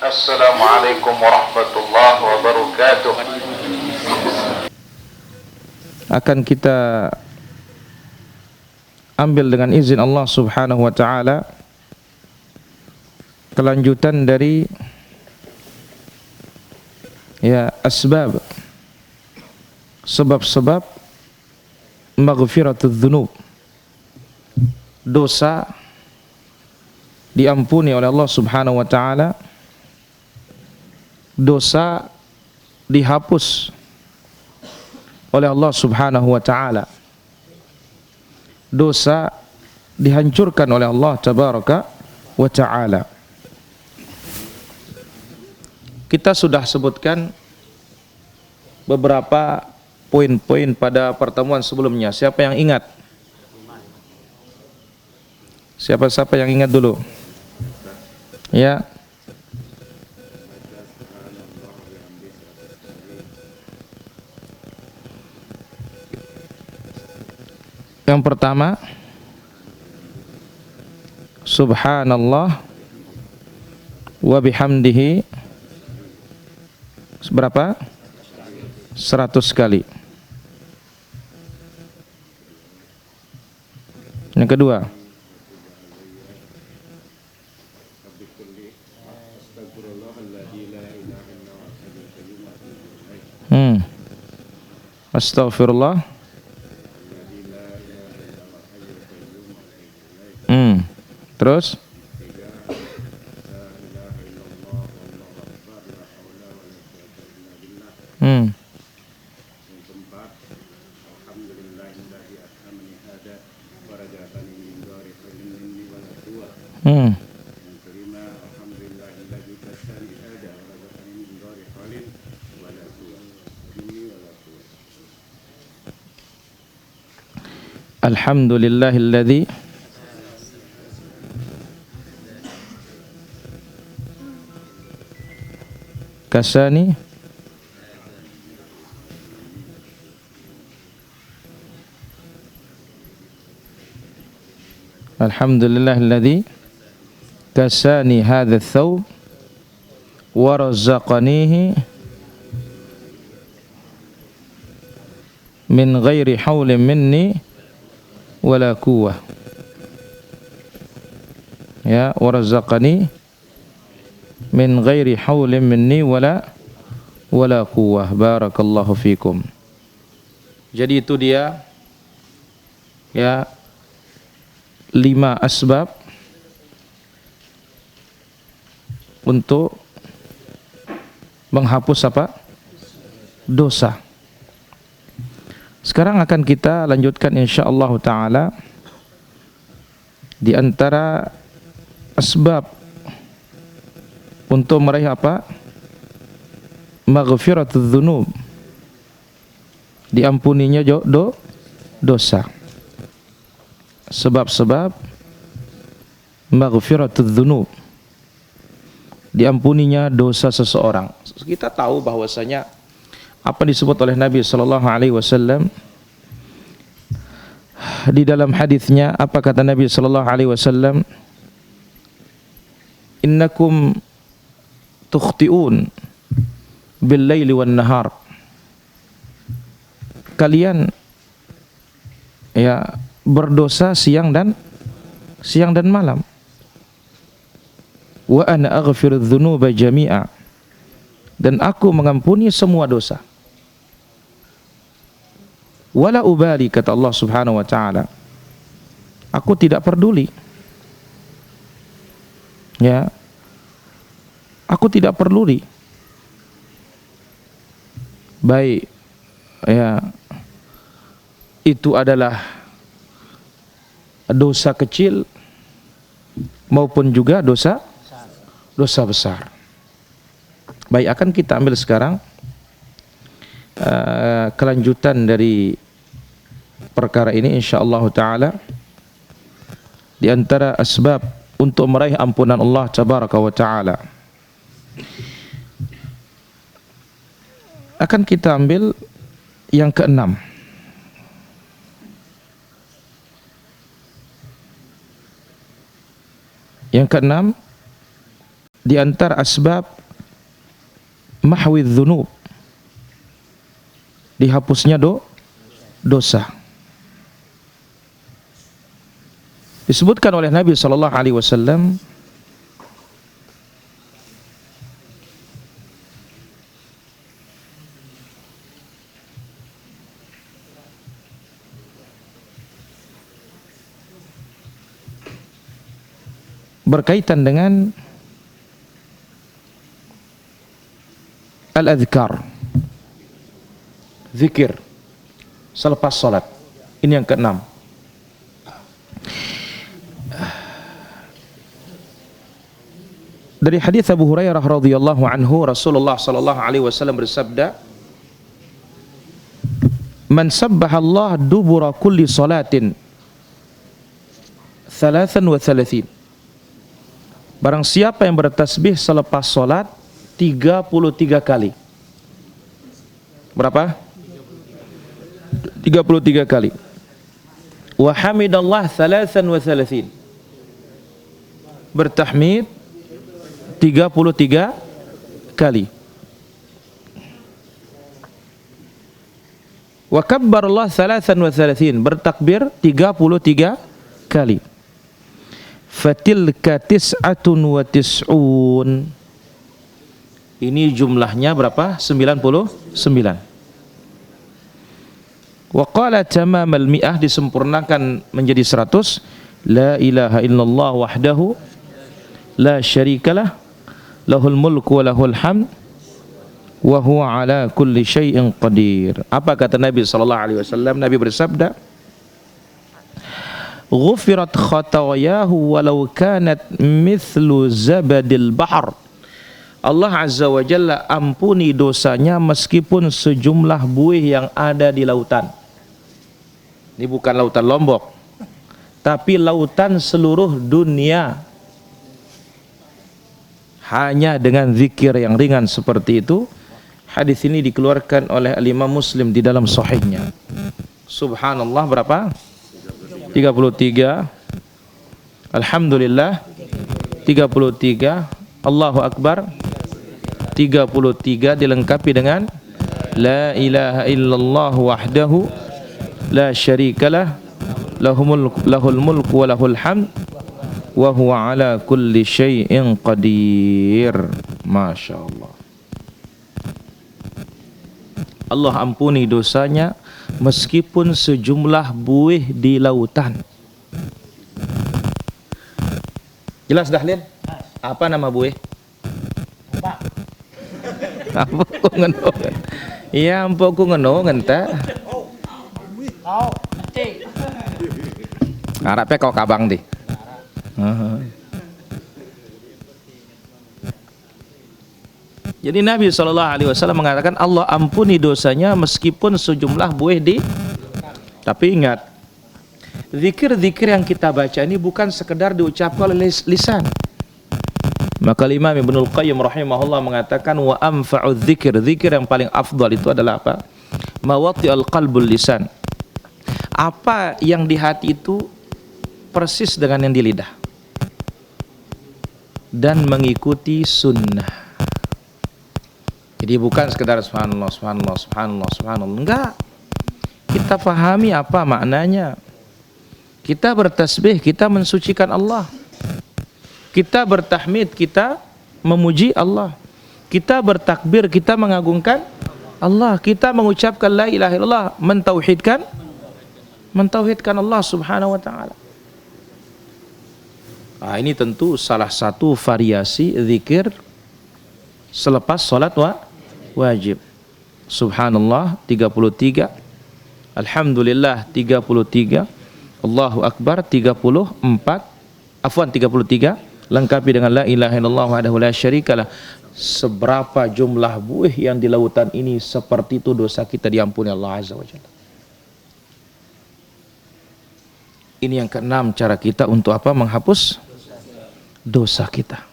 Assalamualaikum warahmatullahi wabarakatuh. Akan kita ambil dengan izin Allah Subhanahu wa taala kelanjutan dari sebab-sebab maghfiratul dzunub, dosa diampuni oleh Allah Subhanahu wa taala, dosa dihapus oleh Allah Subhanahu wa taala, dosa dihancurkan oleh Allah Tabaraka wa taala. Kita sudah sebutkan beberapa poin-poin pada pertemuan sebelumnya. Siapa yang ingat? Siapa yang ingat dulu? Ya. Yang pertama, subhanallah wa bihamdihi berapa? 100 kali. Yang kedua, Astaghfirullah. Terus alhamdulillahilladzi kasani alhamdulillahilladzi kasani hadha ats-tsawb wa razzaqanihi min ghairi haulin minni wala quwwah. Ya, wa razzaqani min ghairi haulin minni wala quwwah. Barakallahu fikum. Jadi itu dia ya 5 asbab untuk menghapus apa? Dosa. Sekarang akan kita lanjutkan insyaallah taala di antara asbab untuk meraih apa? Maghfiratul dzunub, diampuninya dosa. Sebab-sebab maghfiratul dzunub, diampuninya dosa seseorang. Kita tahu bahwasanya apa disebut oleh Nabi sallallahu alaihi wasallam di dalam hadisnya. Apa kata Nabi sallallahu alaihi wasallam? Innakum tukhti'un bil laili wan nahar. Kalian ya berdosa siang dan malam. Wa ana aghfirudz dzunuba jami'a, dan aku mengampuni semua dosa. Wala ubali, kata Allah Subhanahu wa taala, aku tidak peduli. Ya, aku tidak peduli. Baik ya itu adalah dosa kecil maupun juga dosa besar. Baik, akan kita ambil sekarang kelanjutan dari perkara ini insyaallah taala. Di antara asbab untuk meraih ampunan Allah tabaraka wa taala akan kita ambil yang keenam. Yang keenam, di antara asbab mahwi dzunub, dihapusnya dosa. Disebutkan oleh Nabi sallallahu alaihi wasallam berkaitan dengan al-adhkar, zikir selepas salat. Ini yang keenam. Dari hadis Abu Hurairah radhiyallahu anhu, Rasulullah sallallahu alaihi wasallam bersabda, "Man sabbaha Allah dubura kulli salatin 33." Barang siapa yang bertasbih selepas salat 33 kali. Berapa? 33 kali. Wa hamidallah 33. Bertahmid 33 kali. Wa kabbarallah 33. Bertakbir 33 kali. Fatilka tis'atun wa tis'un. Ini jumlahnya berapa? 99. Wa qala tamamal mi'ah, disempurnakan menjadi 100. La ilaha illallah wahdahu la syarikalah, lahul mulku wa lahul hamd wa huwa ala kulli syai'in qadir. Apa kata Nabi sallallahu alaihi wasallam? Nabi bersabda, ghufirat khatayahu walau kanat mithlu zabadil bahr. Allah Azza wa Jalla ampuni dosanya meskipun sejumlah buih yang ada di lautan. Ini bukan lautan Lombok, tapi lautan seluruh dunia. Hanya dengan zikir yang ringan seperti itu. Hadis ini dikeluarkan oleh Imam Muslim di dalam sahihnya. Subhanallah berapa? 33. Alhamdulillah 33. Allahu Akbar 33, dilengkapi dengan la ilaha illallah wahdahu la syarikalah, lahul mulku wa lahul hamd wa huwa ala kulli syai'in qadir. Masya Allah. Allah ampuni dosanya meskipun sejumlah buih di lautan. Jelas dah, Lin? Apa nama buih? Apa ku ngenongan? Iya, ampun ku ngenongan ta. Arabnya kau kabang di. Jadi Nabi SAW mengatakan Allah ampuni dosanya meskipun sejumlah buih di. Tapi ingat, zikir-zikir yang kita baca ini bukan sekedar diucapkan oleh lisan. Maka Imam Ibnul Qayyim rahimahullah mengatakan wa anfa'u dzikir, zikir yang paling afdal itu adalah apa? Mawati'al qalbul lisan. Apa yang di hati itu persis dengan yang di lidah. Dan mengikuti sunnah. Jadi bukan sekedar subhanallah, subhanallah, subhanallah, subhanallah. Enggak. Kita pahami apa maknanya. Kita bertasbih, kita mensucikan Allah. Kita bertahmid, kita memuji Allah. Kita bertakbir, kita mengagungkan Allah. Kita mengucapkan la ilaha illallah, mentauhidkan Allah subhanahu wa ta'ala. Nah, ini tentu salah satu variasi zikir selepas salat wajib. Subhanallah 33, Alhamdulillah 33, Allahu Akbar 33, lengkapi dengan la ilaha illallah wahdahu la syarikalah. Seberapa jumlah buih yang di lautan ini, seperti itu dosa kita diampuni Allah Azza wa Jalla. Ini yang keenam, cara kita untuk apa? Menghapus dosa kita.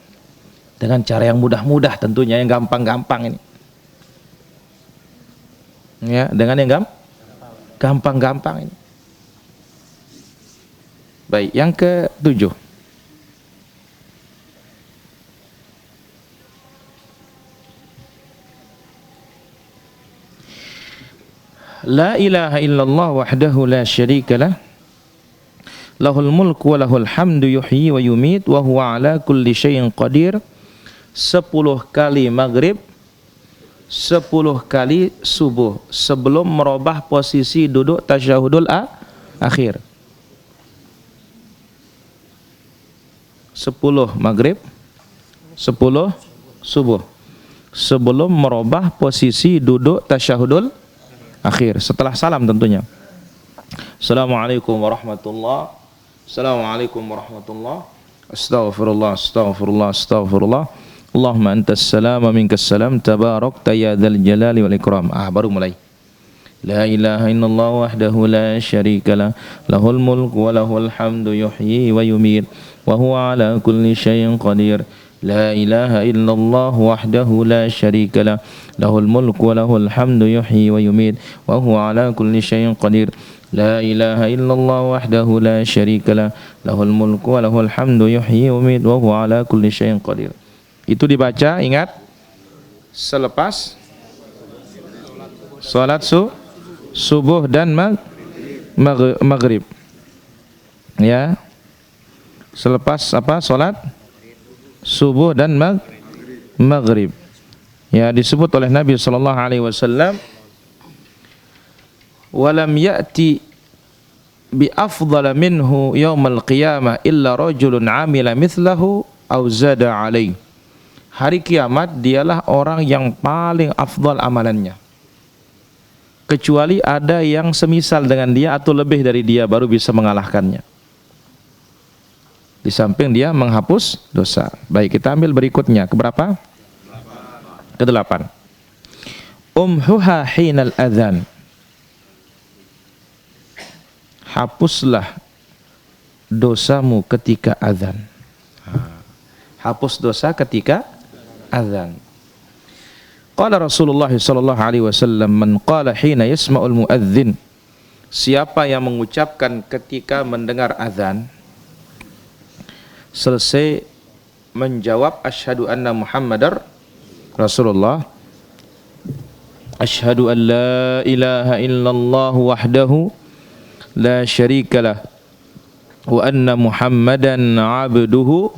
Dengan cara yang mudah-mudah tentunya, yang gampang-gampang ini. Ya, dengan yang gampang-gampang ini. Baik, yang ke-7. La ilaha illallah wahdahu la syarikalah lahul mulku wa lahul hamdu yuhyi wa yumit wa huwa ala kulli syai'in qadir. 10 kali maghrib, 10 kali subuh sebelum merubah posisi duduk tasyahudul akhir. 10 maghrib, 10 subuh sebelum merubah posisi duduk tasyahudul akhir, setelah salam tentunya. Assalamualaikum warahmatullah, assalamualaikum warahmatullah, astaghfirullah, astaghfirullah, astaghfirullah, Allahumma antas salam wa minkas salam, tabarakta ya dzal jalali wal ikram. Baru mulai. La ilaha illallah wahdahu la syarikalah lahul mulku wa lahul hamdu yuhyi wa yumiit wa huwa ala kulli syai'in qadir. La ilaha illallah wahdahu la syarikalah lahul mulku wa lahul hamdu yuhyi wa yumiit wa huwa ala kulli syai'in qadir. La ilaha illallah wahdahu la syarikalah lahul mulku wa lahul hamdu yuhyi wa yumiit wa huwa ala kulli syai'in qadir. Itu dibaca, ingat, selepas salat subuh dan maghrib. Ya. Selepas apa? Salat subuh dan maghrib. Ya, disebut oleh Nabi sallallahu alaihi wasallam, "Walam ya'ti bi afdhala minhu yaumal qiyamah illa rajulun 'amila mithlahu aw zada 'alaihi." Hari kiamat dialah orang yang paling afdal amalannya, kecuali ada yang semisal dengan dia atau lebih dari dia baru bisa mengalahkannya. Di samping dia menghapus dosa. Baik, kita ambil berikutnya. Keberapa? Ke-8. Umhuha hinal adzan. Hapuslah dosamu ketika azan. Hapus dosa ketika azan. Qala Rasulullah sallallahu alaihi wasallam, man qala hina yasma'ul muadzin. Siapa yang mengucapkan ketika mendengar azan, selesai menjawab asyhadu anna Muhammadar Rasulullah, asyhadu an la ilaha illallah wahdahu la syarikalah wa anna Muhammadan abduhu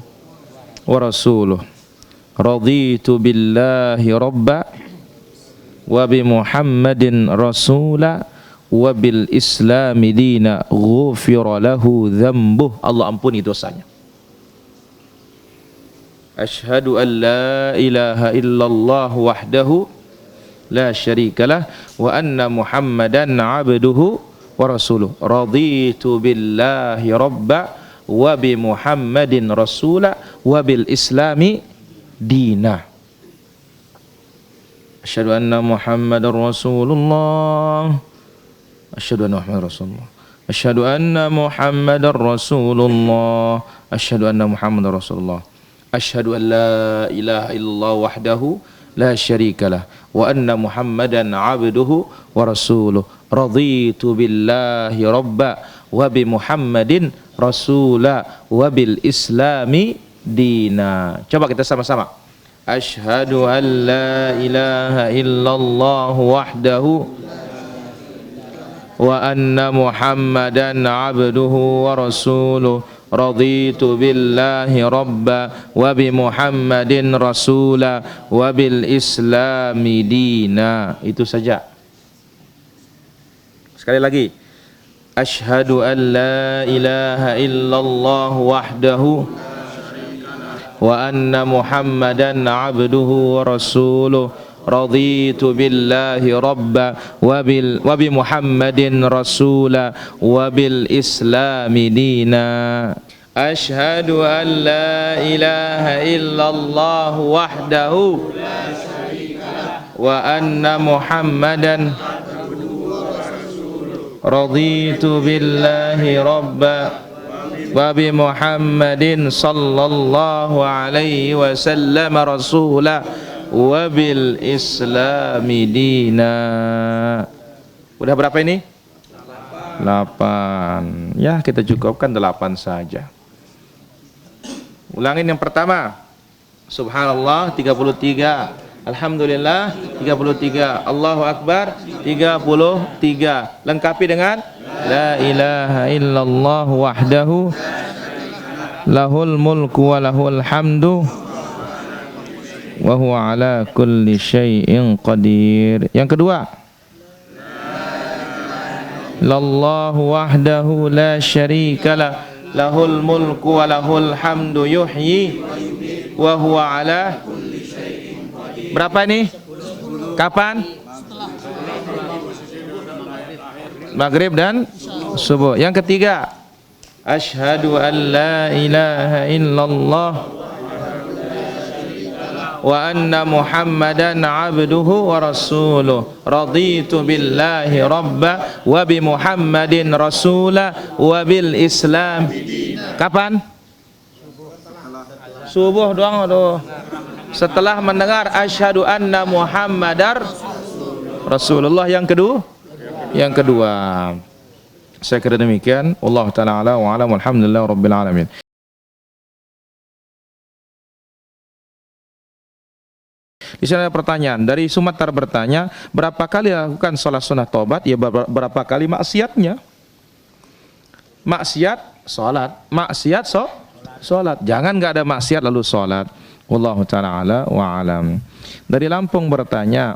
wa rasuluh, raditu billahi rabba wa bi Muhammadin rasula wa bil islami dina, ghufira lahu dhanbuh, Allah ampuni dosanya. Asyhadu an la ilaha illallah wahdahu la syarikalah wa anna Muhammadan abduhu wa rasuluh, raditu billahi rabba wa bi Muhammadin rasula wa bil islami dina. Asyhadu anna Muhammadar Rasulullah. Asyhadu anna Muhammadar Rasulullah. Asyhadu anna Muhammadar Rasulullah. Asyhadu anna Muhammadar Rasulullah. Asyhadu an la ilaha illallah wahdahu la syarikalah wa anna Muhammadan abduhu wa rasuluh, raditu billahi rabba wa bi Muhammadin rasula wa bil islami dina. Coba kita sama-sama. Asyhadu an la ilaha illallah wahdahu wa anna Muhammadan abduhu wa rasuluh, raditu billahi rabba wa bi Muhammadin rasula wa bil islami dina. Itu saja. Sekali lagi. Asyhadu an la ilaha illallah wahdahu wa anna Muhammadan abduhu wa rasuluh, raditu billahi rabba wa bi Muhammadin rasula wa bil islami dina. Asyhadu an la ilaha illallah wahdahu wa anna Muhammadan, raditu billahi rabba wa bi Muhammadin sallallahu alaihi wasallam rasula wa bil islami dina. Udah berapa ini? 8. Ya, kita cukupkan 8 saja. Ulangin yang pertama. Subhanallah 33, Alhamdulillah 33. Allahu Akbar 33. Lengkapi dengan la ilaha illallah wahdahu lahul mulku wa lahul hamdu wa huwa ala kulli syai'in qadir. Yang kedua, lallahu wahdahu la syarika lahul mulku wa lahul hamdu yuhyi wa huwa ala. Berapa ini? Kapan? Maghrib dan subuh. Yang ketiga, asyhadu an la ilaha illallah wa anna muhammadan abduhu wa rasuluh raditu billahi rabba wa bi muhammadin rasula wa bil islam. Kapan? Subuh doang. Aduh. Setelah mendengar asyhadu anna muhammadar rasulullah. Yang kedua saya kira demikian. Allah taala ala wa alam. Alhamdulillah rabbil alamin. Di sana ada pertanyaan dari Sumatera bertanya, berapa kali lakukan sholat sunnah taubat? Ya berapa kali maksiatnya? Maksiat sholat, maksiat sholat. Jangan nggak ada maksiat lalu sholat. Wallahu ta'ala ala wa alam. Dari Lampung bertanya,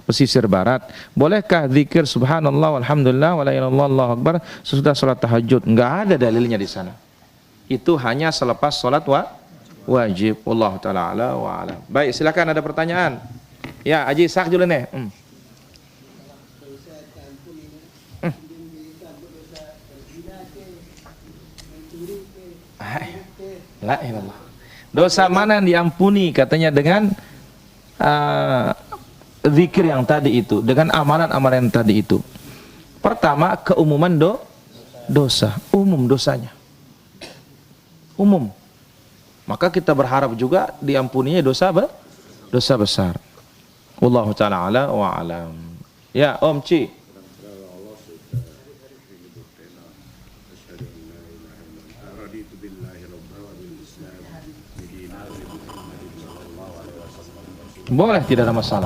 pesisir barat, bolehkah zikir subhanallah walhamdulillah wa la ilaha illallah Allahu akbar sesudah salat tahajud? Enggak ada dalilnya di sana. Itu hanya selepas salat wajib. Wallahu ta'ala ala wa alam. Baik, silakan ada pertanyaan. Ya, Haji Ishaq dulu nih. La ilallah. Dosa mana yang diampuni katanya dengan zikir yang tadi itu, dengan amalan-amalan yang tadi itu. Pertama, keumuman dosa, umum dosanya. Umum. Maka kita berharap juga diampuninya dosa besar. Wallahu ta'ala ala wa alam. Ya, Om Ci. Boleh, tidak ada masalah.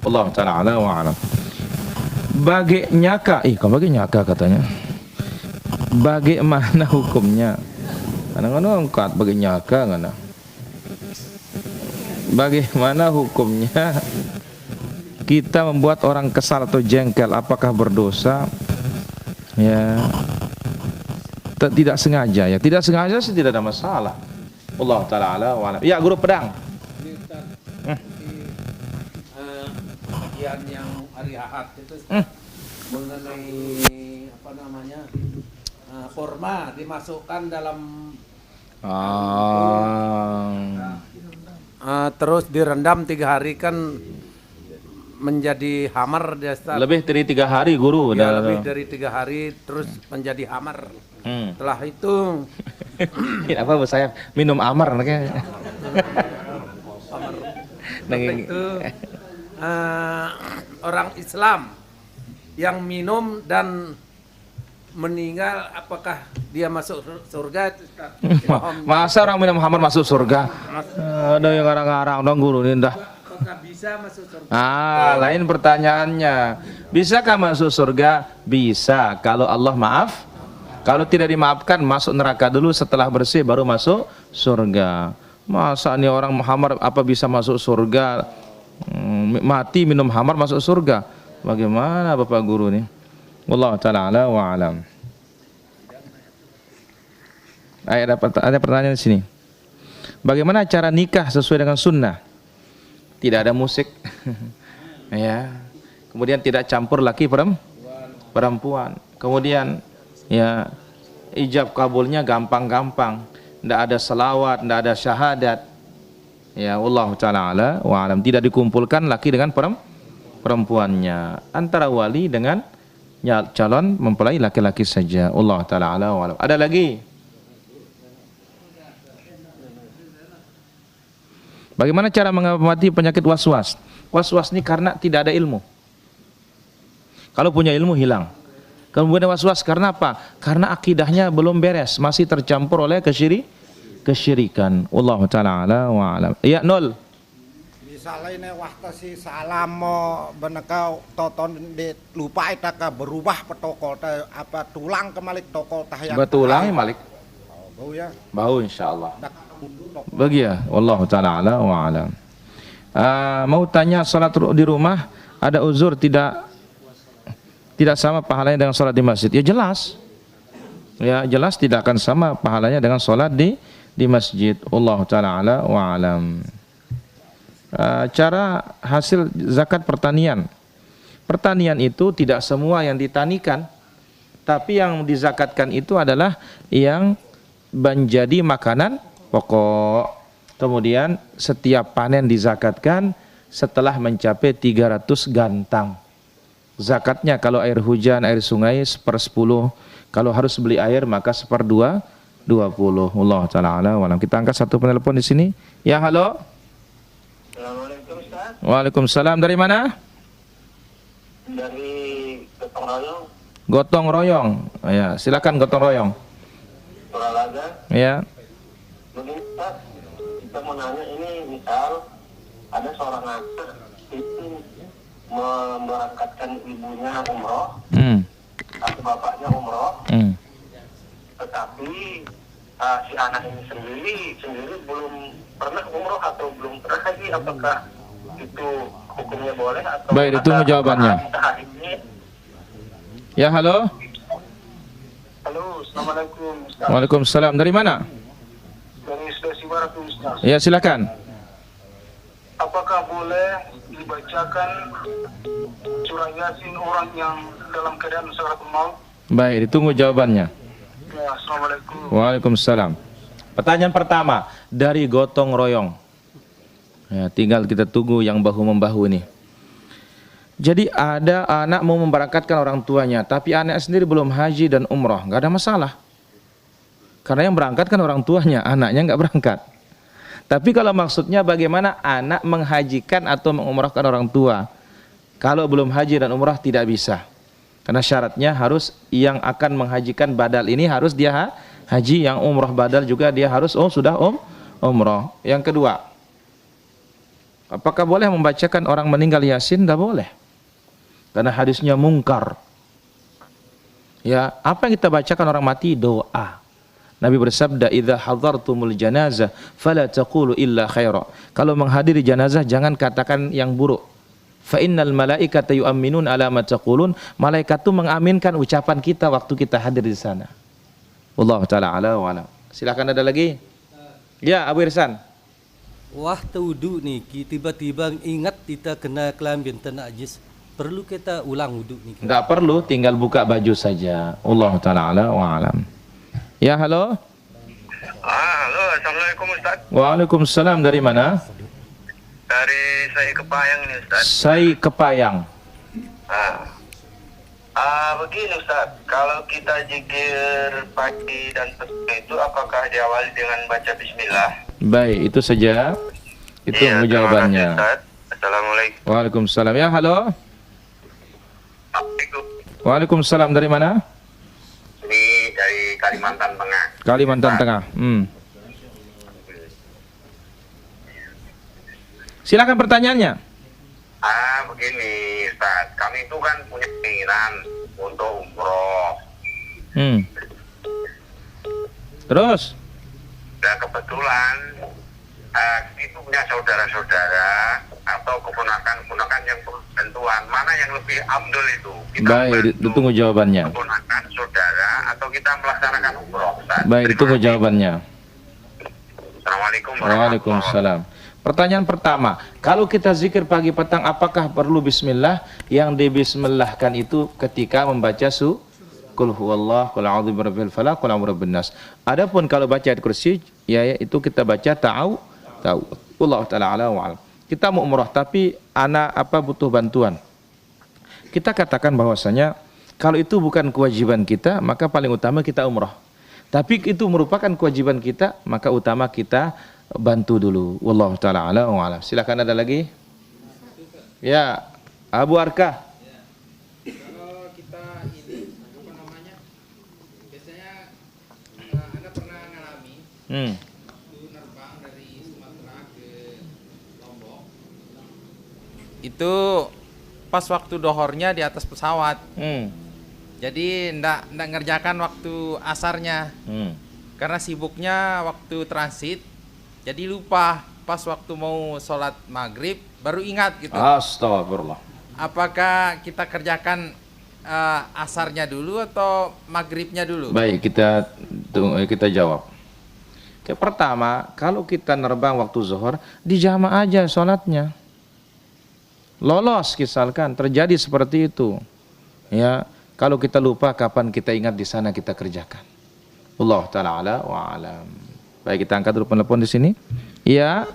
Allah ta'ala ala wa alam. Bagi nyaka, kau bagi nyaka katanya. Bagaimana hukumnya? Kadang-kadang angkat bagi nyaka ngana. Bagaimana hukumnya kita membuat orang kesal atau jengkel? Apakah berdosa? Ya, tidak sengaja ya. Tidak sengaja sih tidak ada masalah. Allah ta'ala ala wa alam. Ya, guru pedang. Yang hari Ahad itu mengenai apa namanya kurma dimasukkan dalam terus direndam 3 hari kan menjadi hamar desa. Lebih dari 3 hari guru. Ya, lebih dari 3 hari terus menjadi hamar. Setelah itu apa saya minum amar kayaknya. Itu orang Islam yang minum dan meninggal, apakah dia masuk surga? Masa orang minum hamar masuk surga? Ada yang ngarang-ngarang dong guru ini dah. Apakah bisa masuk surga? Lain pertanyaannya. Bisakah masuk surga? Bisa, kalau Allah maaf. Kalau tidak dimaafkan, masuk neraka dulu, setelah bersih baru masuk surga. Masa nih orang hamar apa bisa masuk surga? Mati minum hamar masuk surga? Bagaimana Bapak Guru nih? Wallahu ta'ala ala wa alam. Ada pertanyaan di sini. Bagaimana cara nikah sesuai dengan sunnah? Tidak ada musik. Ya. Kemudian tidak campur laki perempuan. Kemudian ya ijab kabulnya gampang-gampang. Tidak ada selawat, tidak ada syahadat. Ya, Allah ta'ala ala wa alam. Tidak dikumpulkan laki dengan perempuannya. Antara wali dengan calon mempelai laki-laki saja. Allah ta'ala ala wa alam. Ada lagi? Bagaimana cara mengobati penyakit was-was? Was-was ini karena tidak ada ilmu. Kalau punya ilmu hilang. Kemudian was-was karena apa? Karena akidahnya belum beres, masih tercampur oleh kesyirikan. Wallahu ta'ala ala wa alam. Ya, 0. misalnya ini waktu si salam mau beneka toton di lupa itaka berubah petokol apa tulang kemalik tokol tah yang Betulang ya Malik. bau ya Bau insyaallah. dak tokol. Bagi ya, wallahu taala ala wa alam. Mau tanya salat di rumah ada uzur tidak sama pahalanya dengan salat di masjid? Ya jelas. Ya jelas tidak akan sama pahalanya dengan salat di masjid. Wallahu taala ala wa alam. Cara hasil zakat pertanian. Pertanian itu tidak semua yang ditanikan, tapi yang dizakatkan itu adalah yang menjadi makanan pokok. Kemudian setiap panen dizakatkan setelah mencapai 300 gantang. Zakatnya kalau air hujan, air sungai 1/10. Kalau harus beli air maka 1/20. Allah taala ala wa alam. Kita angkat satu penelpon di sini. Ya, halo. Assalamualaikum Ustaz. Waalaikumsalam. Dari mana? Dari Gotong Royong, Gotong Royong. Ya, silakan Gotong Royong. Puralaga. Ya. Begini Ustaz, kita mau nanya ini misal ada seorang anak itu memberangkatkan ibunya umroh atau bapaknya umroh, tetapi si anak ini sendiri belum pernah umroh atau belum pernah haji, apakah itu hukumnya boleh atau Baik, ditunggu jawabannya. Ya, halo. Halo, assalamualaikum Ustaz. Waalaikumsalam. Dari mana? Dari Sulawesi Barat Ustaz. Ya, silakan. Apakah boleh dibacakan surah Yasin orang yang dalam keadaan sakaratul maut? Baik, ditunggu jawabannya. Ya, assalamualaikum. Waalaikumsalam. Pertanyaan pertama dari Gotong Royong. Ya, tinggal kita tunggu yang bahu-membahu ini. Jadi ada anak mau memberangkatkan orang tuanya, tapi anak sendiri belum haji dan umroh, nggak ada masalah. Karena yang berangkatkan orang tuanya, anaknya nggak berangkat. Tapi kalau maksudnya bagaimana anak menghajikan atau mengumrahkan orang tua, kalau belum haji dan umrah tidak bisa. Karena syaratnya harus yang akan menghajikan badal ini harus dia haji, yang umrah badal juga dia harus sudah umrah. Yang kedua, apakah boleh membacakan orang meninggal Yasin? Tidak boleh. Karena hadisnya mungkar. Ya, apa yang kita bacakan orang mati? Doa. Nabi bersabda, "Idza hadartumul janazah fala taqulu illa khaira." Kalau menghadiri jenazah jangan katakan yang buruk. Fa innal malaikata yu'minun ala ma taqulun. Malaikat itu mengaminkan ucapan kita waktu kita hadir di sana. Wallahu taala ala wa alam. Silakan ada lagi? Ya, Abu Irsan. Wah, wudu nih, tiba-tiba ingat kita kena kelamin najis. Perlu kita ulang wudu nih? Enggak perlu, tinggal buka baju saja. Wallahu taala ala wa alam. Ya, halo. Halo, assalamualaikum Ustaz. Waalaikumsalam. Dari mana? Dari saya Kepayang ini Ustaz. Saya Kepayang. Begini Ustaz, kalau kita zikir pagi dan petang itu apakah diawali dengan baca bismillah? Baik, itu saja. Itu Iya, jawabannya. terima kasih, Ustaz. Assalamualaikum. Waalaikumsalam. Ya, halo. Assalamualaikum. Waalaikumsalam. Dari mana? Ini dari Kalimantan Tengah. Kalimantan Tengah. Silakan pertanyaannya. Begini Ustaz, kami itu kan punya keinginan untuk umroh. Terus? Dan kebetulan itu punya saudara-saudara atau keponakan yang perlu bantuan. Mana yang lebih abdul itu? Kita Baik, ditunggu jawabannya. keponakan, saudara, atau kita melaksanakan umroh Ustaz? Baik, ditunggu jawabannya. Assalamualaikum warahmatullahi wabarakatuh. Waalaikumsalam. Pertanyaan pertama, kalau kita zikir pagi petang apakah perlu bismillah? Yang dibismillahkan itu ketika membaca Qul huwallah, qul a'udzu birabbil falaq, qul a'udzu birabbin nas. Adapun kalau baca ayat kursi, ya itu kita baca tahu. Allah taala ala wa alam. Kita mau umrah tapi anak butuh bantuan. Kita katakan bahwasanya kalau itu bukan kewajiban kita, maka paling utama kita umrah. Tapi itu merupakan kewajiban kita, maka utama kita bantu dulu. Wallahu taala ala wa alam. Silakan ada lagi? Ya, Abu Arka. Kalau kita ini biasanya Anda pernah mengalami nerbang dari Sumatera ke Lombok, itu pas waktu dohornya di atas pesawat. Jadi ndak ngerjakan waktu asarnya. Karena sibuknya waktu transit, jadi lupa pas waktu mau sholat maghrib baru ingat gitu. Astagfirullah. Apakah kita kerjakan asarnya dulu atau maghribnya dulu? Baik, kita jawab. Pertama, kalau kita nerbang waktu zuhur, dijama aja sholatnya. Lolos misalkan, terjadi seperti itu. Ya, kalau kita lupa kapan kita ingat di sana kita kerjakan. Allah taala ala wa alam. Baik, kita angkat dulu telepon di sini. Ya.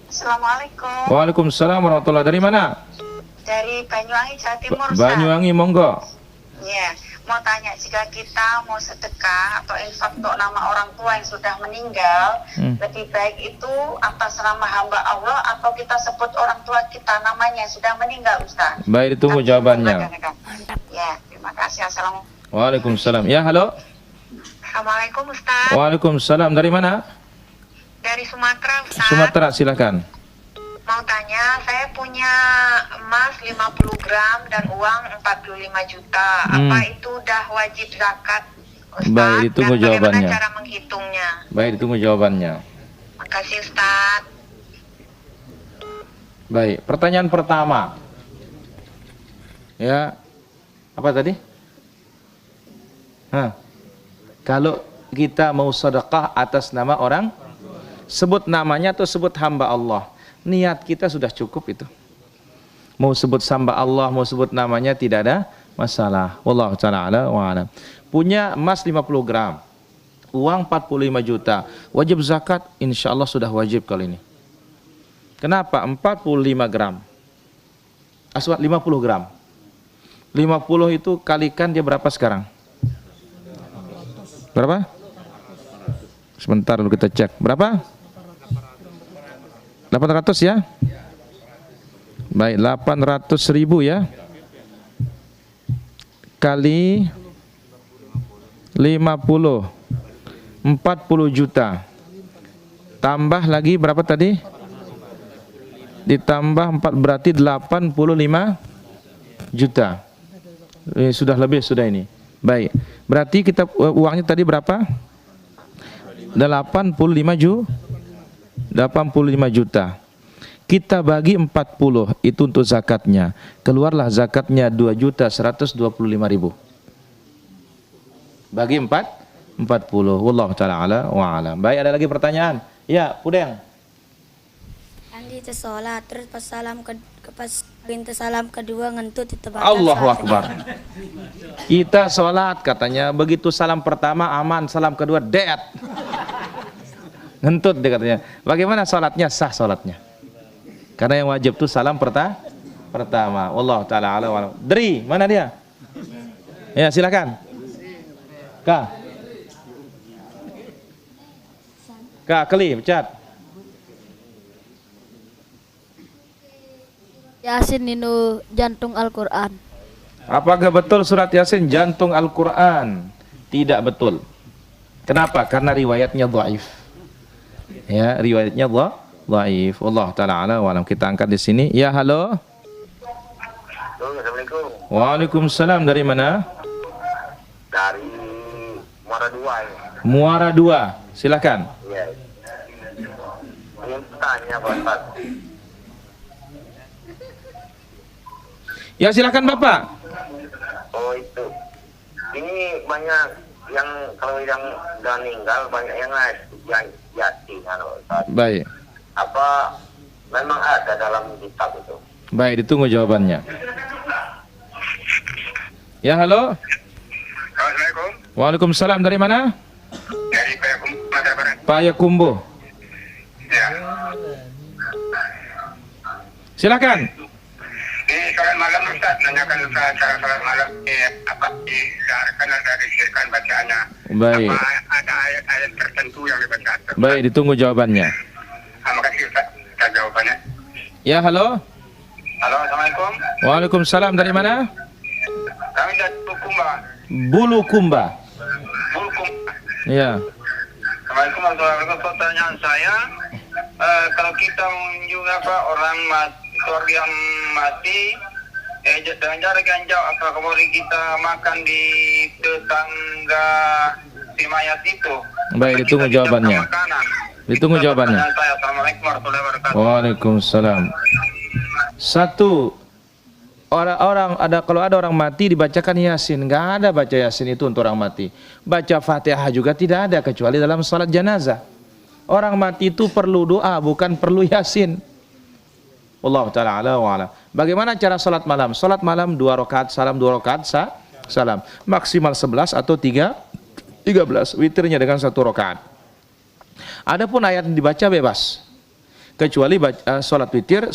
Assalamualaikum. Waalaikumsalam warahmatullahi. Dari mana? Dari Banyuwangi, Jawa Timur. Banyuwangi, monggo. Iya, mau tanya jika kita mau sedekah atau infak untuk nama orang tua yang sudah meninggal, lebih baik itu atas nama hamba Allah atau kita sebut orang tua kita namanya yang sudah meninggal, Ustaz? Baik, ditunggu jawabannya. Ya, terima kasih. Assalamualaikum. Waalaikumsalam. Ya, halo. Assalamualaikum, Ustaz. Waalaikumsalam. Dari mana? Dari Sumatera, Ustaz. Sumatera, silakan. Mau tanya, saya punya emas 50 gram dan uang 45 juta. Apa itu udah wajib zakat, Ustaz? Baik, ditunggu jawabannya. Bagaimana cara menghitungnya? Baik, ditunggu jawabannya. Makasih, Ustaz. Baik, pertanyaan pertama. Ya, apa tadi? Kalau kita mau sedekah atas nama orang, sebut namanya atau sebut hamba Allah. Niat kita sudah cukup itu. Mau sebut hamba Allah, mau sebut namanya tidak ada masalah. Wallahu ta'ala ala wa alam. Punya emas 50 gram, uang 45 juta. Wajib zakat, insya Allah sudah wajib kali ini. Kenapa? 45 gram. 50 gram. 50 itu kalikan dia berapa sekarang? Berapa? Sebentar dulu kita cek. Berapa? 800 ya? Baik, 800.000 ya. Kali 50. 40 juta. Tambah lagi berapa tadi? Ditambah 4 berarti 85 juta. Sudah lebih sudah ini. Baik. Berarti kita uangnya tadi berapa? 85 juta. Kita bagi 40 itu untuk zakatnya. Keluarlah zakatnya 2.125.000. Bagi 40. Wallahu taala ala wa alam. Baik, ada lagi pertanyaan? Ya, Pudeng. Andi sholat terus pas pintu salam kedua ngentut di tempat. Allahu Akbar. Kita sholat katanya, begitu salam pertama aman, salam kedua dead. Ngentut dia katanya. Bagaimana sholatnya? Sah sholatnya. Karena yang wajib itu salam pertama. Wallahu taala ala wa alam. Dri, mana dia? Ya, silakan. Kak, Keli, pecat. Yasin itu jantung Al-Quran. Apakah betul surat Yasin jantung Al-Quran? Tidak betul. Kenapa? Karena riwayatnya dhaif. Ya, riwayatnya dhaif. Allah taala ala wa alam. Kita angkat di sini. Ya, halo. Assalamualaikum. Waalaikumsalam. Dari mana? Dari Muara Dua. Muara Dua. Silakan. Iya. Ingin tanya Pak Ustaz. Ya, silakan Bapak. Oh itu. Ini banyak yang kalau yang udah meninggal banyak yang yatim kan Ustaz. Baik. Apa memang ada dalam kitab itu? Baik, ditunggu jawabannya. Ya, halo. Assalamualaikum. Waalaikumsalam. Dari mana? Dari Payakumbuh, Sumatera Barat. Payakumbuh. Ya. Silakan. Ini sholat malam Ustaz, nanyakan Ustaz cara sholat malam apa disarankan atau disirkan bacaannya? Baik. Apa ada ayat-ayat tertentu yang dibaca? Baik, ditunggu jawabannya. Terima kasih Ustaz, atas jawabannya. Ya, halo. Halo, Assalamualaikum. Waalaikumsalam. Dari mana? Kami dari Bulukumba. Bulukumba. Bulukumba. Ya. Assalamualaikum warahmatullahi wabarakatuh. Pertanyaan saya, kalau kita mengunjungi orang motor yang mati, dengan jarak yang jauh, apakah boleh kita makan di tetangga si mayat itu? Baik, ditunggu jawabannya. Ditunggu jawabannya. Assalamualaikum warahmatullahi wabarakatuh. Waalaikumsalam. Satu, kalau ada orang mati dibacakan Yasin, nggak ada baca Yasin itu untuk orang mati. Baca Fatihah juga tidak ada kecuali dalam salat jenazah. Orang mati itu perlu doa, bukan perlu Yasin. Wallahu taala ala wa ala. Bagaimana cara salat malam? Salat malam 2 rakaat salam, 2 rakaat salam. Maksimal 11 atau 13. Witirnya dengan 1 rakaat. Adapun ayat yang dibaca bebas. Kecuali salat witir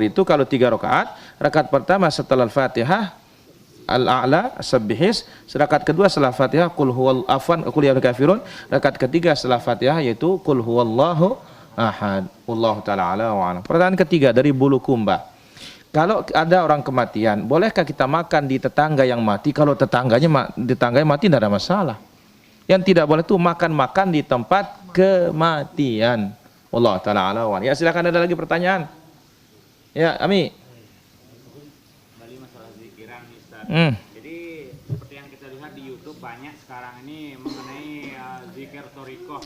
itu kalau 3 rakaat, rakaat pertama setelah Al-Fatihah Al-A'la Sabbihis, rakaat kedua setelah Fatihah qul ya kafirun, rakaat ketiga setelah Fatihah yaitu qul huwallahu ahad. Wallahu taala ala wa alam. Pertanyaan ketiga dari Bulu Kumba. Kalau ada orang kematian, bolehkah kita makan di tetangga yang mati? Kalau tetangganya mati tidak ada masalah. Yang tidak boleh itu makan di tempat kematian. Allah taala ala wa alam. Ya, silakan, ada lagi pertanyaan? Ya, Ami. Kembali masalah zikiran, Ustaz. Jadi seperti yang kita lihat di YouTube banyak sekarang ini mengenai zikir thariqah.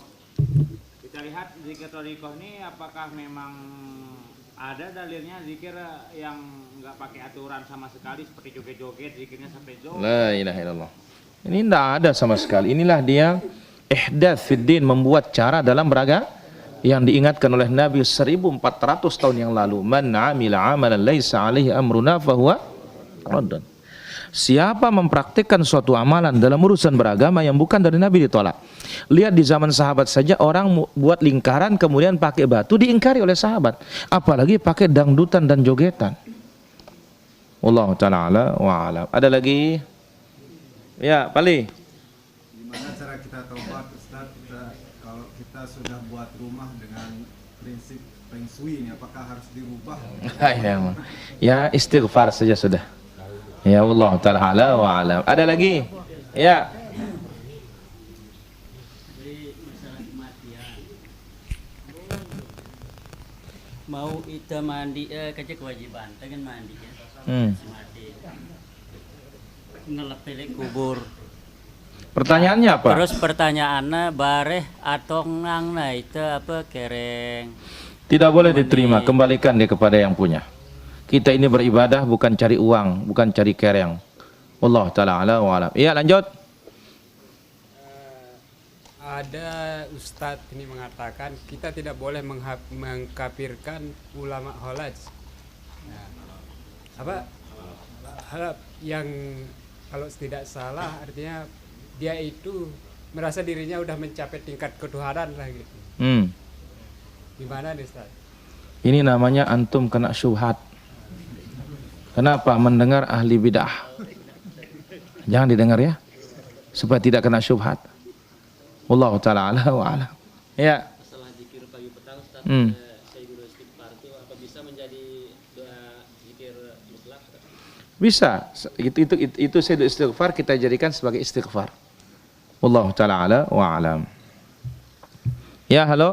Kita lihat zikir thariqah ini apakah memang ada dalilnya zikir yang nggak pakai aturan sama sekali seperti joget-joget, zikirnya sampai jauh? La ilaha illallah. Ini tidak ada sama sekali. Inilah dia ihdaats fid din, membuat cara dalam beragama yang diingatkan oleh Nabi 1400 tahun yang lalu. Man 'amila 'amalan laisa 'alaihi amruna fahuwa raddun. Siapa mempraktikkan suatu amalan dalam urusan beragama yang bukan dari Nabi ditolak. Lihat di zaman sahabat saja orang buat lingkaran kemudian pakai batu diingkari oleh sahabat, apalagi pakai dangdutan dan jogetan. Wallahu taala ala wa alam. Ada lagi? Ya, Pali. Gimana cara kita taubat, Ustaz, kalau kita sudah buat rumah dengan prinsip feng shui ini, apakah harus dirubah? Ya, istighfar saja sudah. Ya Allah taala ala wa alam. Ada lagi? Ya. Mau kita mandi kerja kewajiban dengan mandi ya. Ngelepele kubur. Pertanyaannya apa? Terus pertanyaannya bareh atau nangna itu apa kereng? Tidak boleh diterima, kembalikan dia kepada yang punya. Kita ini beribadah bukan cari uang, bukan cari kereng. Allah taala ala wa alam. Iya, lanjut. Ada ustadz ini mengatakan kita tidak boleh mengkafirkan ulama Khawarij. Nah, apa yang kalau tidak salah artinya dia itu merasa dirinya udah mencapai tingkat ketuhanan lah gitu. Gimana nih Ustaz? Ini namanya antum kena syubhat. Kenapa? Mendengar ahli bidah. Jangan didengar ya, supaya tidak kena syubhat. Wallahu taala ala wa ala. Ya. Masalah zikir pagi petang Ustaz, saya guru istighfar itu apa bisa menjadi doa zikir mutlak? Bisa. Itu saya istighfar kita jadikan sebagai istighfar. Wallahu taala ala wa alam. Ya, halo.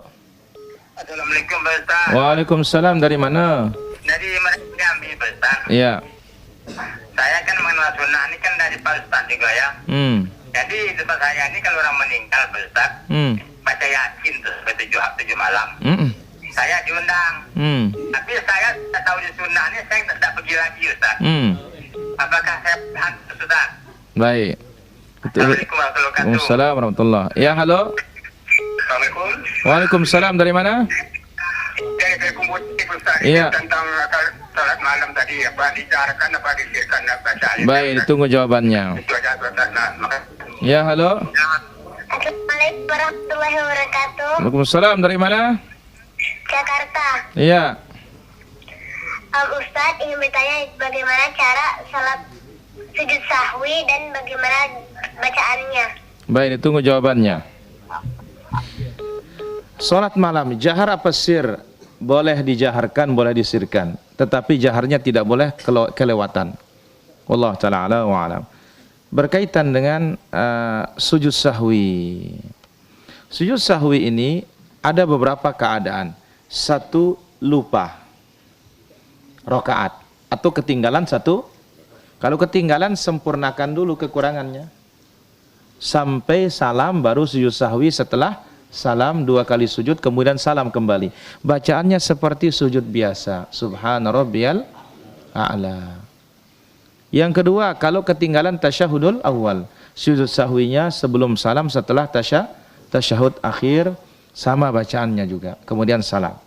Assalamualaikum Pak Ustaz. Waalaikumsalam. Dari mana? Dari Jambi Pak Ustaz. Iya. Saya kan mengenal sunnah ini kan dari Pak Ustaz juga ya. Jadi di tempat saya ini kalau orang meninggal Pak Ustaz, baca Yasin tuh sampai 7 malam. Saya diundang. Tapi saya tak tahu di sunnah ini, saya tidak pergi lagi Ustaz. Apakah saya hantu Ustaz? Baik. Assalamualaikum warahmatullahi wabarakatuh. Waalaikumsalam warahmatullah. Ya, halo. Assalamualaikum. Waalaikumsalam. Dari mana? Dari Kumbut Ustaz. Iya. Tentang salat malam tadi apa dijarkan apa disirkan apa saja. Baik, ditunggu jawabannya. Itu aja Ustaz. Ya, halo. Assalamualaikum warahmatullahi wabarakatuh. Waalaikumsalam. Dari mana? Jakarta. Iya. Ustadz ingin bertanya bagaimana cara salat sujud sahwi dan bagaimana bacaannya. Baik, ditunggu jawabannya. Salat malam jahar apa sir? Boleh dijaharkan, boleh disirkan, tetapi jaharnya tidak boleh kelewatan. Wallahu taala ala wa alam. Berkaitan dengan sujud sahwi. Sujud sahwi ini ada beberapa keadaan. Satu, lupa. rakaat atau ketinggalan satu. Kalau ketinggalan sempurnakan dulu kekurangannya sampai salam, baru sujud sahwi. Setelah salam 2 kali sujud, kemudian salam kembali. Bacaannya seperti sujud biasa, subhana rabbiyal a'la. Yang kedua, kalau ketinggalan tasyahudul awal, sujud sahwinya sebelum salam, setelah tasyahud akhir, sama bacaannya juga, kemudian salam.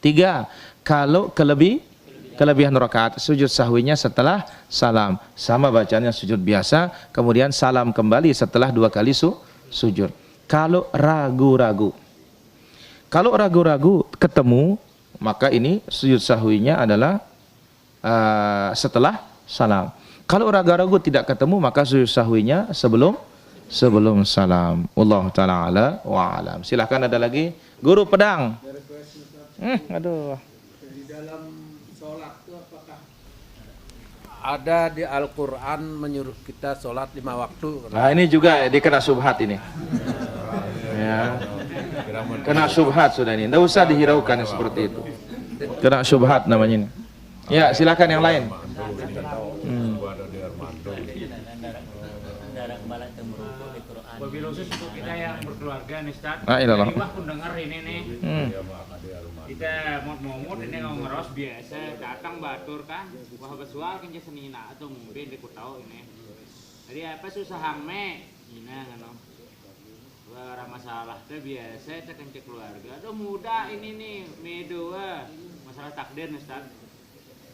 3, kalau kelebihan rakaat, sujud sahwinya setelah salam, sama bacaannya sujud biasa, kemudian salam kembali setelah 2 kali sujud. Kalau ragu-ragu ketemu, maka ini sujud sahwinya adalah setelah salam. Kalau ragu-ragu tidak ketemu, maka sujud sahwinya sebelum salam. Wallahu ta'ala ala wa alam. Silahkan, ada lagi guru pedang. Aduh. Di dalam sholat itu apakah ada di Al-Quran menyuruh kita sholat 5 waktu? Nah, ini juga dikena subhat ini. Ya. Kena subhat sudah ini. Tidak usah dihiraukan yang seperti itu. Kena subhat namanya ini. Ya, silakan yang lain. Wabil khusus untuk kita yang berkeluarga nih, Ustaz. Jadi waktu dengar ini nih, kita mau ini ngeros biasa, datang batur kan, wah besual kan senina atau mungkin di kutau ini. Jadi apa susah hame, ina kan? Wah masalah teh biasa kita kenceng keluarga. Aduh muda ini nih, medua masalah takdir nih, Ustaz.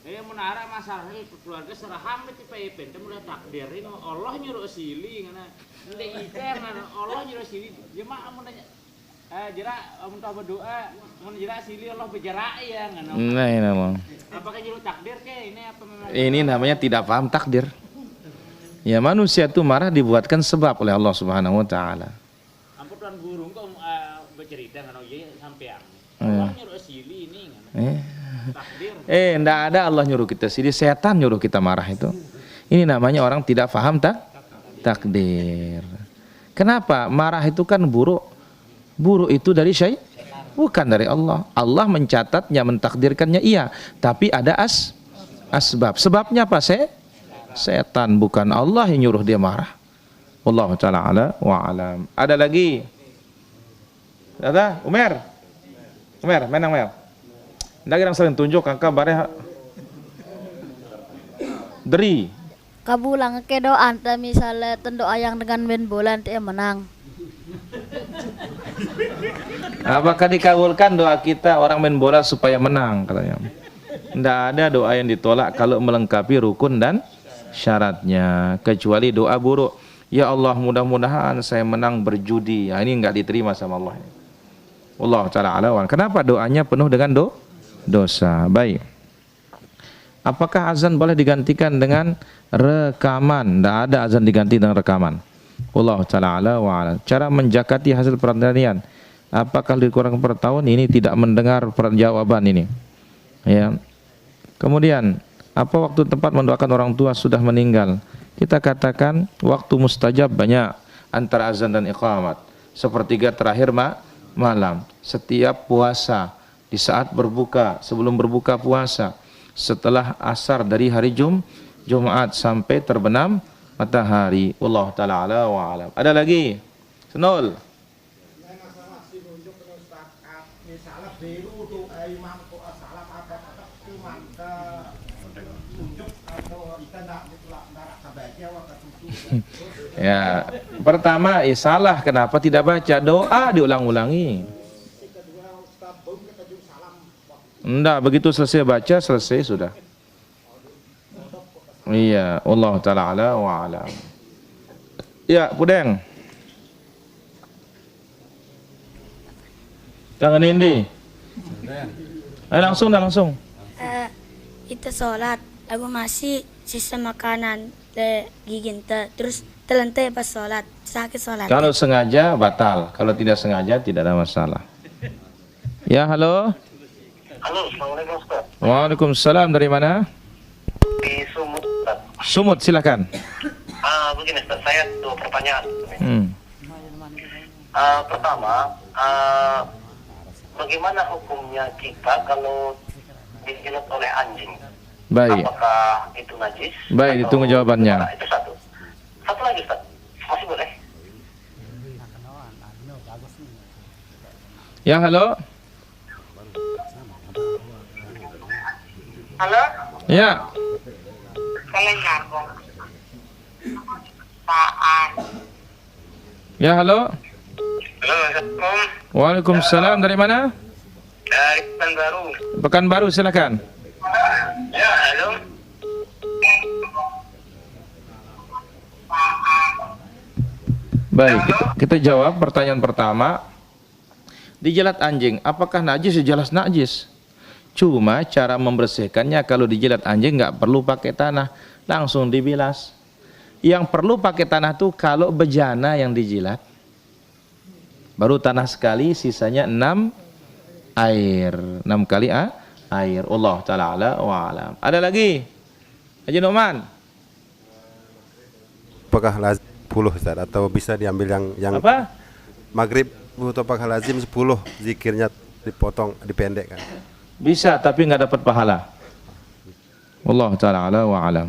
Mau nara masalah keluarga seraham itu paypen, teh mulai takdirin Allah nyuruh silih ngana. Ndek ite ngana Allah nyuruh silih. Jemaah mun nanya jera mun tah berdoa, mun jera silih Allah bejarai ya ngana. Nah, ini namanya. Apakah nyuruh takdir ke ini apa memang? Ini namanya tidak paham takdir. Ya, manusia itu marah dibuatkan sebab oleh Allah Subhanahu wa taala. Ampun tuan guru kok bercerita ngana ieu sampean. Allah nyuruh silih ini ngana. Enggak ada Allah nyuruh kita sini, setan nyuruh kita marah itu. Ini namanya orang tidak paham takdir. Kenapa? Marah itu kan buruk. Buruk itu dari syaitan, bukan dari Allah. Allah mencatatnya, mentakdirkannya iya, tapi ada asbab. Sebabnya apa? Setan, bukan Allah yang nyuruh dia marah. Wallahu ta'ala ala wa alam. Ada lagi? Ada? Umer, menang Umer. Lagi orang sering tunjuk angka bareh deri. Kabulang ke doa anta misalnya tendoa yang dengan main bola nanti menang. Apakah dikabulkan doa kita orang main bola supaya menang katanya? Tidak ada doa yang ditolak kalau melengkapi rukun dan syaratnya, kecuali doa buruk. Ya Allah, mudah-mudahan saya menang berjudi. Ya, ini enggak diterima sama Allah. Allah ta'ala ala. Kenapa doanya penuh dengan dosa? Baik. Apakah azan boleh digantikan dengan rekaman? Tidak ada azan diganti dengan rekaman. Allah ta'ala ala wa ala. Cara menjakati hasil pertanian, apakah dikurang per tahun? Ini tidak mendengar jawaban ini. Ya. Kemudian, apa waktu tempat mendoakan orang tua sudah meninggal? Kita katakan waktu mustajab banyak antara azan dan iqamat. Sepertiga terakhir malam, setiap puasa, di saat berbuka, sebelum berbuka puasa, setelah asar dari hari Jumat sampai terbenam matahari. Wallahu ta'ala ala wa alam. Ada lagi? Senol. Ya, pertama salah, kenapa tidak baca doa diulang-ulangi? Enggak, begitu selesai baca, selesai sudah. Iya, Allah ta'ala ala wa alam. Ya, Pudeng. Tangan ini. Langsung. Itu sholat, aku masih sisa makanan gigin terus telantai pas sholat, sakit sholat. Kalau sengaja batal, kalau tidak sengaja tidak ada masalah. Ya, halo. Halo, assalamualaikum Ustaz. Waalaikumsalam, dari mana? Di Sumut Ustaz. Sumut, silakan. Begini Ustaz, saya 2 pertanyaan. Pertama, bagaimana hukumnya kita kalau dijilat oleh anjing. Baik. Apakah itu najis? Baik, atau ditunggu jawabannya. gimana? Itu satu. Satu lagi Ustaz, masih boleh? Ya, halo. Halo? Ya. Kalian nyambung. Apaan? Ya, halo. Halo, Assalamualaikum. Waalaikumsalam. Dari mana? Dari Pekanbaru. Pekanbaru, silakan. Ya, halo. Baik, kita jawab pertanyaan pertama. Dijilat anjing, apakah najis? Jelas najis. Cuma cara membersihkannya kalau dijilat anjing nggak perlu pakai tanah, langsung dibilas. Yang perlu pakai tanah tuh kalau bejana yang dijilat. Baru tanah sekali, sisanya 6 air. 6 kali air. Allah ta'ala ala wa alam. Ada lagi? Haji Nu'man. Apakah lazim 10 Ustaz atau bisa diambil yang apa? Maghrib atau apakah lazim 10 zikirnya dipotong, dipendekkan? Bisa tapi nggak dapat pahala. Allah ta'ala ala wa alam.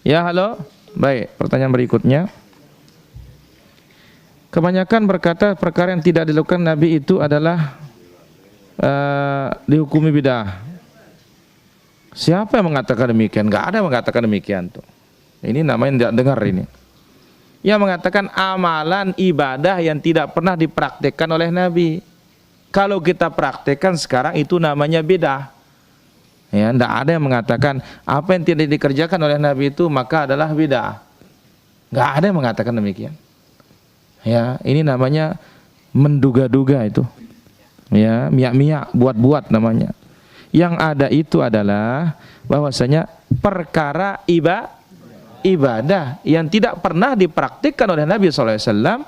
Ya, halo. Baik, pertanyaan berikutnya. Kebanyakan berkata perkara yang tidak dilakukan Nabi itu adalah dihukumi bidah. Siapa yang mengatakan demikian? Nggak ada yang mengatakan demikian tuh. Ini namanya tidak dengar ini. Yang mengatakan amalan ibadah yang tidak pernah dipraktekkan oleh Nabi. Kalau kita praktekkan sekarang itu namanya bidah. Ya, tidak ada yang mengatakan apa yang tidak dikerjakan oleh Nabi itu maka adalah bidah. Nggak ada yang mengatakan demikian. Ya, ini namanya menduga-duga itu. Ya, miak-miak, buat-buat namanya. Yang ada itu adalah bahwasanya perkara ibadah yang tidak pernah dipraktikkan oleh Nabi SAW,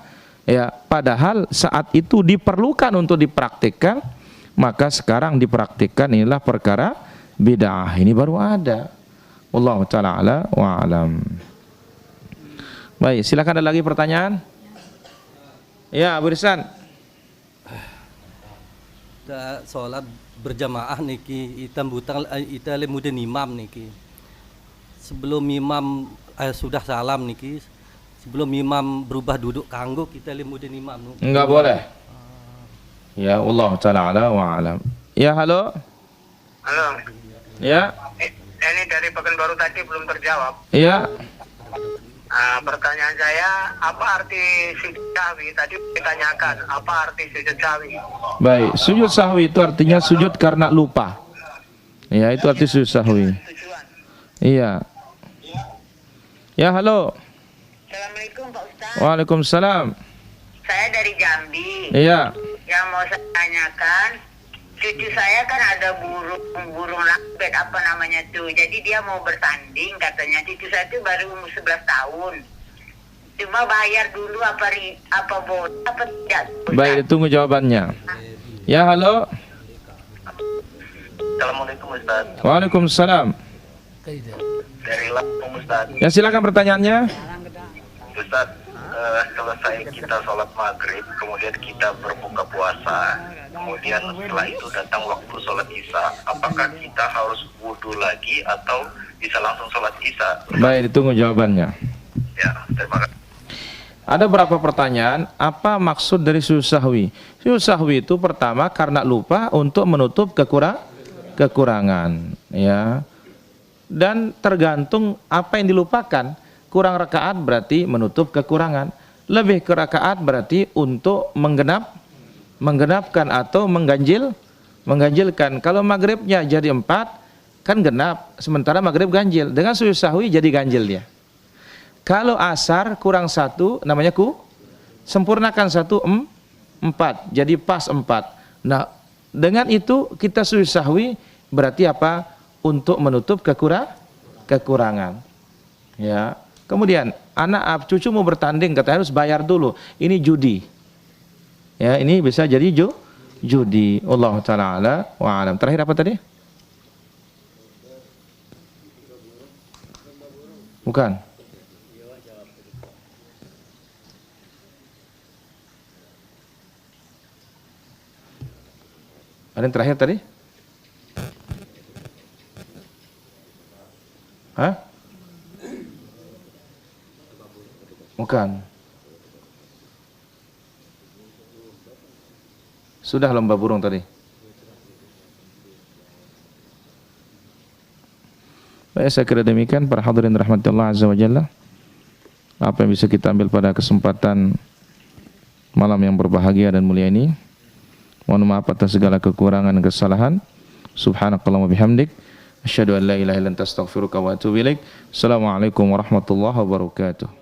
ya, padahal saat itu diperlukan untuk dipraktikkan, maka sekarang dipraktikkan inilah perkara bid'ah. Ini baru ada. Wallahu ta'ala ala wa alam. Baik, silakan ada lagi pertanyaan? Ya, Abu Rizan. Kita sholat berjamaah niki, kita butang kita lemudan imam niki. Sebelum imam sudah salam niki, sebelum imam berubah duduk kanggo kita lemudan imam. Enggak boleh. Ya, Allah ta'ala ala wa alam. Ya, halo. Halo. Ya. Ini dari Pekanbaru tadi belum terjawab. Iya. Pertanyaan saya, apa arti sujud sahwi? Tadi ditanyakan, apa arti sujud sahwi? Baik, sujud sahwi itu artinya sujud karena lupa. Ya, itu arti sujud sahwi. Iya. Ya, halo. Assalamualaikum Pak Ustaz. Waalaikumsalam. Saya dari Jambi. Iya. Yang mau saya tanyakan, cucu saya kan ada burung lampet apa namanya tuh. Jadi dia mau bertanding katanya. Cucu saya tuh baru umur 11 tahun. Cuma bayar dulu apa tidak? Baik, tunggu jawabannya. Ya, halo. Assalamualaikum Ustaz. Waalaikumsalam. Dari Lampung Ustaz. Ya, silakan pertanyaannya. Ustaz, selesai kita sholat maghrib, kemudian kita berbuka puasa, kemudian setelah itu datang waktu sholat isya, apakah kita harus wudhu lagi atau bisa langsung sholat isya? Baik, ditunggu jawabannya. Ya, terima kasih. Ada berapa pertanyaan? Apa maksud dari sujud sahwi? Sujud sahwi itu pertama karena lupa untuk menutup kekurangan, ya. Dan tergantung apa yang dilupakan. Kurang rakaat berarti menutup kekurangan. Lebih ke rakaat berarti untuk menggenapkan atau mengganjilkan. Kalau maghribnya jadi 4 kan genap, sementara maghrib ganjil. Dengan sujud sahwi jadi ganjil dia. Kalau asar kurang 1 namanya sempurnakan 1 4 jadi pas 4. Nah, dengan itu kita sujud sahwi berarti apa? Untuk menutup kekurangan. Ya. Kemudian anak cucu mau bertanding katanya harus bayar dulu. Ini judi. Ya, ini bisa jadi judi. Allah ta'ala ala wa alam. Terakhir apa tadi? Bukan. Ada yang terakhir tadi? Hah? Bukan. Sudah lomba burung tadi. Baik, saya kira demikian para hadirin rahmatullah azza wa jalla. Apa yang bisa kita ambil pada kesempatan malam yang berbahagia dan mulia ini. Mohon maaf atas segala kekurangan dan kesalahan. Subhanakallahumma bihamdik, asyhadu an la ilaha illa anta astaghfiruka wa atubu ilaik. Assalamualaikum warahmatullahi wabarakatuh.